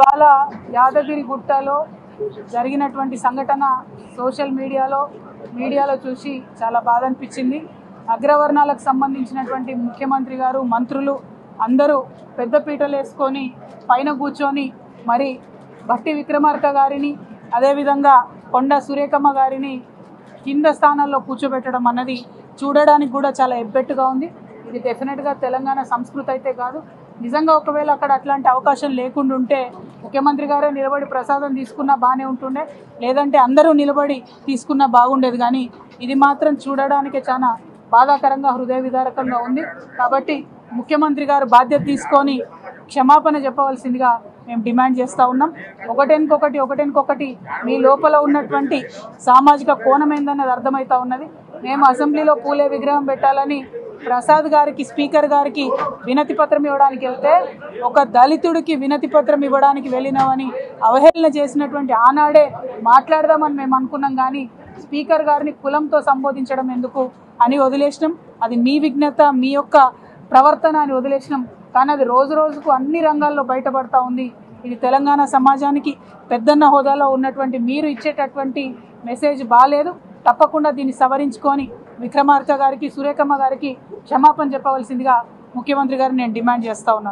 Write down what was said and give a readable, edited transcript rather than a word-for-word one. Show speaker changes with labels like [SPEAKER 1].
[SPEAKER 1] ఇవాళ యాదగిరి గుట్టలో జరిగినటువంటి సంఘటన సోషల్ మీడియాలో చూసి చాలా బాధ అనిపించింది. అగ్రవర్ణాలకు సంబంధించినటువంటి ముఖ్యమంత్రి గారు, మంత్రులు అందరూ పెద్ద పీటలు వేసుకొని పైన కూర్చొని మరి భట్టి విక్రమార్క గారిని, అదేవిధంగా కొండ సురేఖమ్మ గారిని కింద స్థానాల్లో కూర్చోబెట్టడం అన్నది చూడడానికి కూడా చాలా ఎబ్బెట్టుగా ఉంది. ఇది డెఫినెట్గా తెలంగాణ సంస్కృతి అయితే కాదు. నిజంగా ఒకవేళ అక్కడ అట్లాంటి అవకాశం లేకుండా ఉంటే ముఖ్యమంత్రి గారే నిలబడి ప్రసాదం తీసుకున్నా బాగానే ఉంటుండే, లేదంటే అందరూ నిలబడి తీసుకున్నా బాగుండేది. కానీ ఇది మాత్రం చూడడానికి చాలా బాధాకరంగా, హృదయ విదారకంగా ఉంది. కాబట్టి ముఖ్యమంత్రి గారు బాధ్యత తీసుకొని క్షమాపణ చెప్పవలసిందిగా మేము డిమాండ్ చేస్తూ ఉన్నాం. ఒకటెనుకొకటి మీ లోపల ఉన్నటువంటి సామాజిక కోణం ఏందన్నది అర్థమవుతా ఉన్నది. మేము అసెంబ్లీలో పూలే విగ్రహం పెట్టాలని ప్రసాద్ గారికి, స్పీకర్ గారికి వినతి పత్రం ఇవ్వడానికి వెళ్తే ఒక దళితుడికి వినతి పత్రం ఇవ్వడానికి వెళ్ళినామని అవహేళన చేసినటువంటి ఆనాడే మాట్లాడదామని మేము అనుకున్నాం. కానీ స్పీకర్ గారిని కులంతో సంబోధించడం ఎందుకు అని వదిలేసినాం. అది మీ విఘ్నత, మీ యొక్క ప్రవర్తన అని వదిలేసినాం. కానీ అది రోజు రోజుకు అన్ని రంగాల్లో బయటపడతా ఉంది. ఇది తెలంగాణ సమాజానికి పెద్దన్న హోదాలో ఉన్నటువంటి మీరు ఇచ్చేటటువంటి మెసేజ్ బాలేదు. తప్పకుండా దీన్ని సవరించుకొని విక్రమార్క గారికి, సురేఖమ్మ గారికి క్షమాపణ చెప్పవలసిందిగా ముఖ్యమంత్రి గారిని నేను డిమాండ్ చేస్తూ ఉన్నాను.